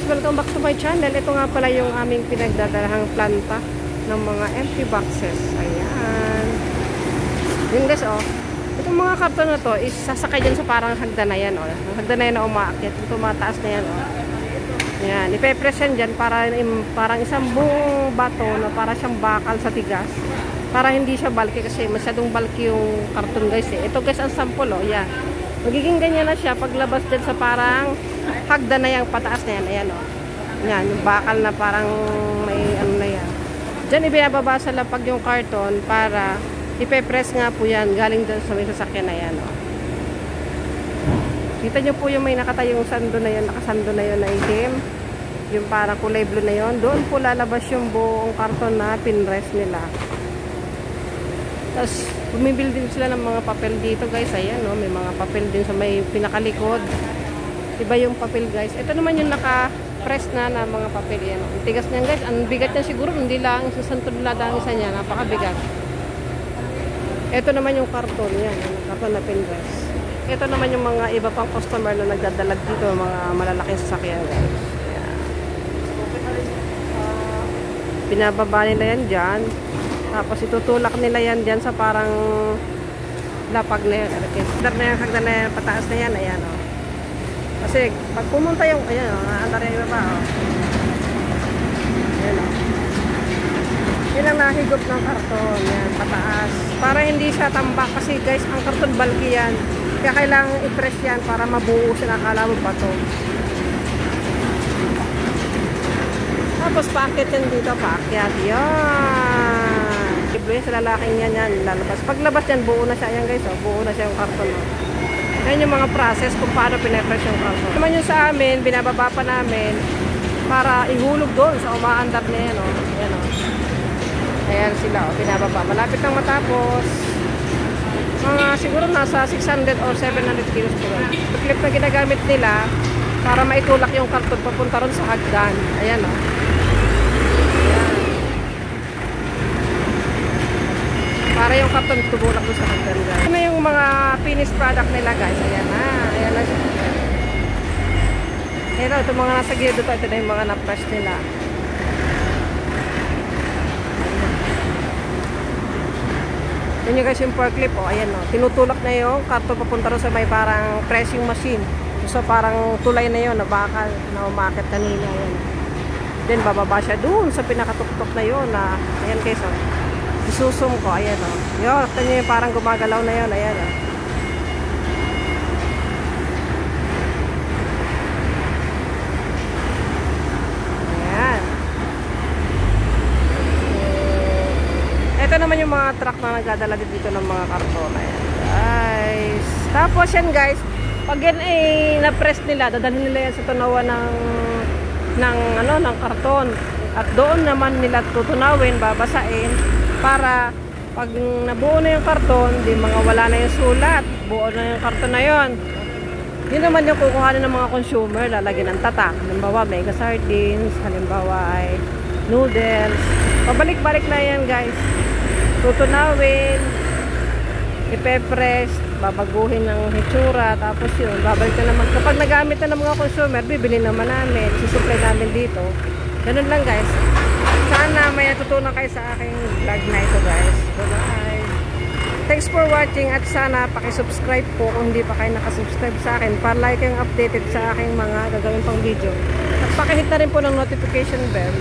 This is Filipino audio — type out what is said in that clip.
welcome back to my channel. Ito nga pala yung aming pinagdadalahang planta ng mga empty boxes. Ayan. Yun guys, oh. Itong mga karton na to is sasakay dyan sa parang hagdan na yan, oh. Ang hagdan na yan na umaakyat. Ito mataas na yan, oh. Ayan. Ipe-press yan dyan para parang isang buong bato na para siyang bakal sa tigas. Para hindi siya bulky kasi masyadong bulky yung karton guys, eh. Ito guys ang sample, oh. Ayan. Magiging ganyan na siya paglabas dyan sa parang hagdan na yung pataas na yan. Ayan, o. Yan, yung bakal na parang may ano na yan. Dyan ibababa sa lapag yung karton para ipe-press nga po yan galing dyan sa may sasakyan na yan, o. Kita nyo po yung may nakatayong sando na yun, nakasando na yun na itim. Yung parang kulay blue na yun. Doon po lalabas yung buong karton na pinrest nila. Tapos, bumibil din sila ng mga papel dito guys. Ayan, no? May mga papel din sa may pinakalikod. Iba yung papel guys. Ito naman yung naka-press na mga papel. Yan. Ang tigas niyan guys. Ang bigat niya siguro. Hindi lang. Susantod lang ang isa niya. Napakabigat. Ito naman yung karton. Yan. Yung karton na pinrest. Ito naman yung mga iba pang customer na nagdadalag dito. Mga malalaking sasakyan guys. Ayan. Pinababa nila yan dyan. Tapos itutulak nila yan dyan sa parang lapag na yan. Hagdan na yan, pataas na yan. Ayan, o. Kasi pag pumunta yung, ayan, o, naandar yung iba, o. Ayan, o. Yan ang nahigop ng karton. Yan, pataas. Para hindi siya tambak. Kasi guys, ang karton bulky yan. Kaya kailangan i-press yan para mabuo siya. Nakala mo ba ito? Tapos paakyat yan dito, paakyat. Yan. Ibluhin sa lalaking yan, lalabas. Paglabas yan, buo na siya. Ayan guys, oh, buo na siya yung karton. Oh. Yan yung mga process kung paano pinapress yung karton. Naman yung sa amin, binababa pa namin para ihulog doon sa umaandar na yan. Oh. Ayan, oh. Ayan sila, oh, binababa. Malapit nang matapos. Mga siguro nasa 600 or 700 kilos po. Yung clip na ginagamit nila para maitulak yung karton papunta ron sa hagdan. Ayan, oh. Para yung karton tubulak doon sa hagdan guys. Ano yung mga finished product nila guys. Ayan na. Ayan na siya. Ayan na. Itong mga nasa gilid dito. Ito na yung mga na-press nila. Ayan nyo guys yung forklift. O, ayan o. Tinutulak na yung karton papunta rin sa may parang pressing machine. So parang tulay na yun na bakal na umakit kanina. Ayan. Then bababa siya doon sa pinakatuktok na yun. Ayan guys o. Isusum ko, ayan o. Yun, nakita nyo yung parang gumagalaw na yun, ayan o. Ayan. Ito naman yung mga truck na nagdadala dito ng mga karton. Ayan guys. Tapos yan guys, pag yan ay na-press nila, dadalhin nila yan sa tunawan ng karton. At doon naman nila tutunawin, babasain, para pag nabuo na yung karton, di mga wala na yung sulat, buo na yung karton na yon. Yun naman yung kukuhanin ng mga consumer, lalagyan ng tatak. Halimbawa, mega sardines, halimbawa ay noodles. Pabalik-balik na yan guys. Tutunawin, ipe-press, babaguhin ng hitsura, tapos yun, babalik na naman. Kapag nagamit na ng mga consumer, bibili naman namin, susupply namin dito. Ganun lang guys. Sana may natutunan kayo sa aking vlog na ito guys. Bye-bye. Thanks for watching at sana pakisubscribe po kung hindi pa kayo nakasubscribe sa akin para like kayong updated sa aking mga gagawin pang video. At pakihit na rin po ng notification bell